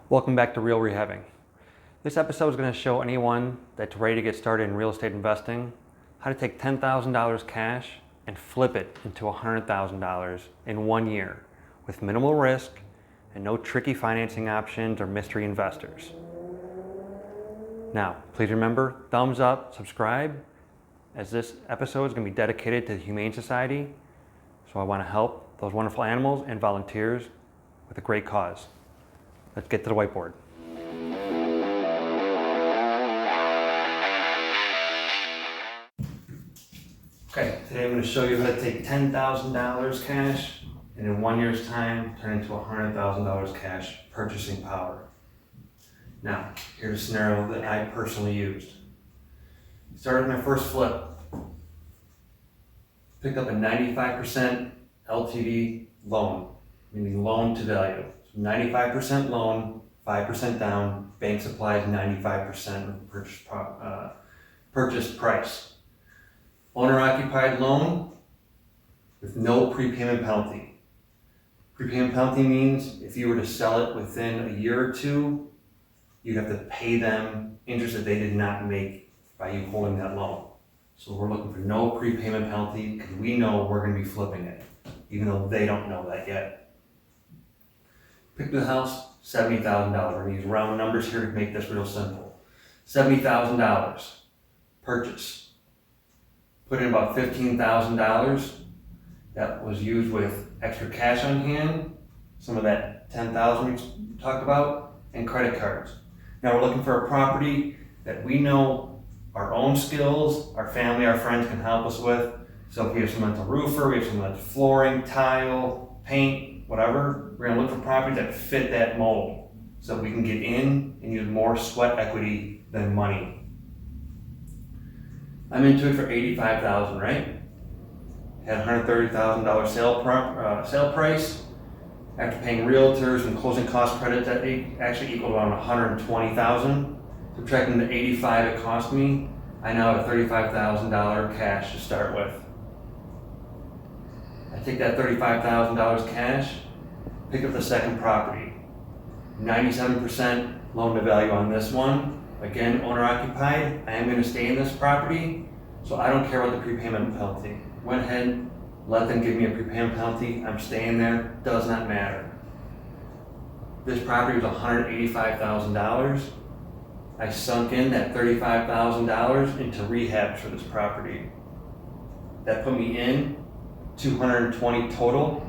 Welcome back to RealRehabbing. This episode is going to show anyone that's ready to get started in real estate investing how to take $10,000 cash and flip it into $100,000 in 1 year with minimal risk and no tricky financing options or mystery investors. Now, please remember, thumbs up, subscribe, as this episode is going to be dedicated to the Humane Society. So I want to help those wonderful animals and volunteers with a great cause. Let's get to the whiteboard. Okay, today I'm going to show you how to take $10,000 cash and in 1 year's time turn into $100,000 cash purchasing power. Now, here's a scenario that I personally used. Started my first flip. Picked up a 95% LTV loan, meaning loan to value. 95% loan, 5% down, bank supplies 95% of purchase price. Owner-occupied loan with no prepayment penalty. Prepayment penalty means if you were to sell it within a year or two, you'd have to pay them interest that they did not make by you holding that loan. So we're looking for no prepayment penalty because we know we're going to be flipping it, even though they don't know that yet. Pick the house, $70,000. We're going to use round numbers here to make this real simple. $70,000 purchase. Put in about $15,000. That was used with extra cash on hand, some of that $10,000 we talked about, and credit cards. Now we're looking for a property that we know our own skills, our family, our friends can help us with. So if we have someone that's a roofer, we have someone that's flooring, tile, paint, whatever, we're gonna look for properties that fit that mold so that we can get in and use more sweat equity than money. I'm into it for $85,000, right? Had $130,000 sale price. After paying realtors and closing cost credits, that actually equaled around $120,000. Subtracting the $85,000 it cost me, I now have $35,000 cash to start with. I take that $35,000 cash, pick up the second property. 97% loan to value on this one. Again, owner occupied. I am going to stay in this property, so I don't care about the prepayment penalty. Went ahead, let them give me a prepayment penalty. I'm staying there, does not matter. This property was $185,000. I sunk in that $35,000 into rehabs for this property. That put me in $220 total.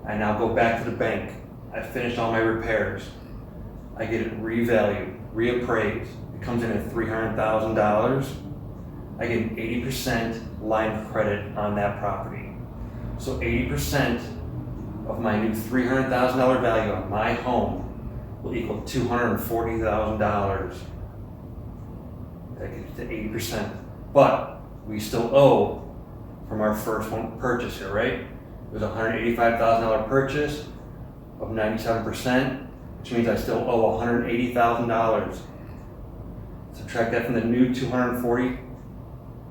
I now go back to the bank. I finished all my repairs. I get it revalued, reappraised. It comes in at $300,000. I get an 80% line of credit on that property. So 80% of my new $300,000 value on my home will equal $240,000. That gets to 80%. But we still owe from our first one purchase here, right? It was a $185,000 purchase of 97%, which means I still owe $180,000. Subtract that from the new 240,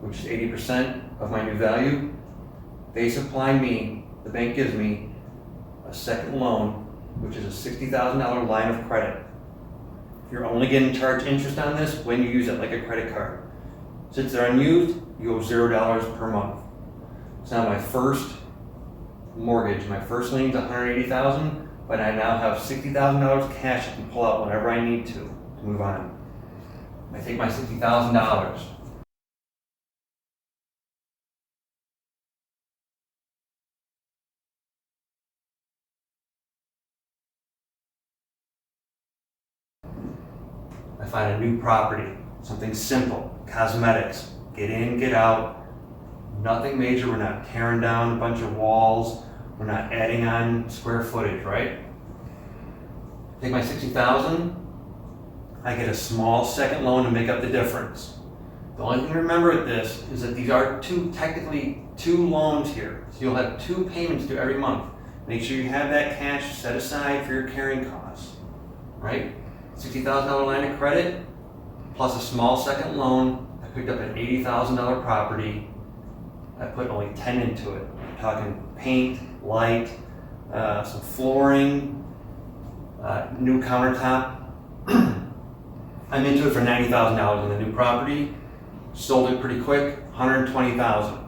which is 80% of my new value. They supply me, the bank gives me a second loan, which is a $60,000 line of credit. You're only getting charged interest on this when you use it like a credit card. Since they're unused, you owe $0 per month. So now my first mortgage, my first lien is $180,000, but I now have $60,000 cash I can pull out whenever I need to move on. I take my $60,000. I find a new property, something simple, cosmetics, get in, get out, nothing major. We're not tearing down a bunch of walls. We're not adding on square footage, right? Take my $60,000, I get a small second loan to make up the difference. The only thing to remember with this is that these are technically two loans here. So you'll have two payments due every month. Make sure you have that cash set aside for your carrying costs, right? $60,000 line of credit, plus a small second loan. I picked up an $80,000 property. I put only 10 into it. I'm talking paint, light, some flooring, New countertop. I'm into it for $90,000 on the new property. Sold it pretty quick, $120,000.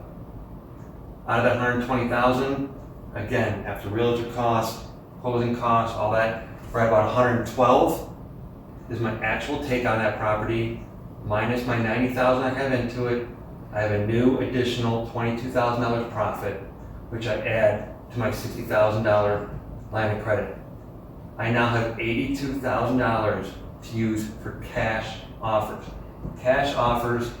Out of that $120,000, again, after realtor costs, closing costs, all that, we're at about $112,000 is my actual take on that property, minus my $90,000 I have into it. I have a new additional $22,000 profit, which I add to my $60,000 line of credit. I now have $82,000 to use for cash offers. Cash offers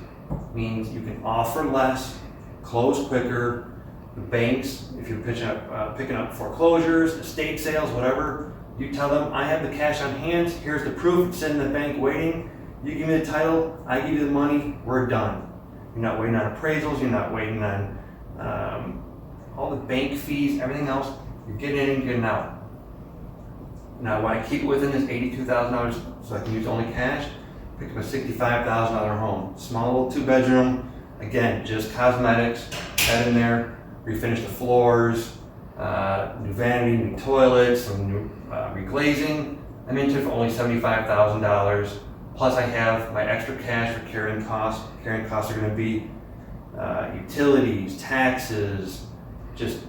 means you can offer less, close quicker. The banks, if you're picking up foreclosures, estate sales, whatever, you tell them, I have the cash on hand, here's the proof, it's in the bank waiting, you give me the title, I give you the money, we're done. You're not waiting on appraisals, you're not waiting on all the bank fees, everything else, you're getting in and getting out. Now, when I keep it within this $82,000 so I can use only cash, pick up a $65,000 home. Small little 2-bedroom, again, just cosmetics, add in there, refinish the floors, new vanity, new toilets, some new reglazing. I'm into it for only $75,000. Plus I have my extra cash for carrying costs. Carrying costs are gonna be utilities, taxes, just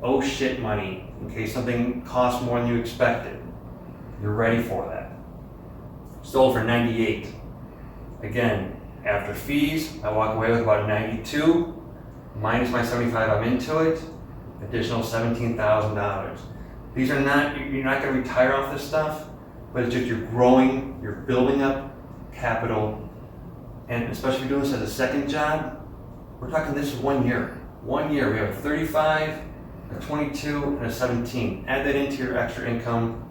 oh shit money in case something costs more than you expected. You're ready for that. Sold for $98,000. Again, after fees, I walk away with about $92,000, minus my $75,000 I'm into it, additional $17,000. These are not, you're not gonna retire off this stuff, but it's just you're growing, you're building up capital, and especially if you're doing this as a second job, we're talking this is 1 year. 1 year, we have a 35, a 22, and a 17. Add that into your extra income.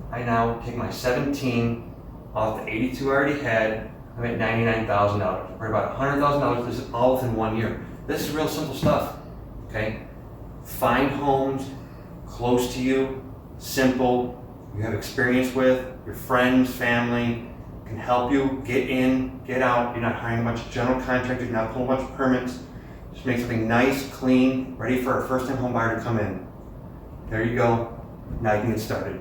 I now take my 17 off the 82 I already had, I'm at $99,000. We're about $100,000, this is all within 1 year. This is real simple stuff, okay? Find homes close to you, simple, you have experience with, your friends, family, can help you get in, get out. You're not hiring a bunch of general contractors, you're not pulling a bunch of permits. Just make something nice, clean, ready for a first-time home buyer to come in. There you go, now you can get started.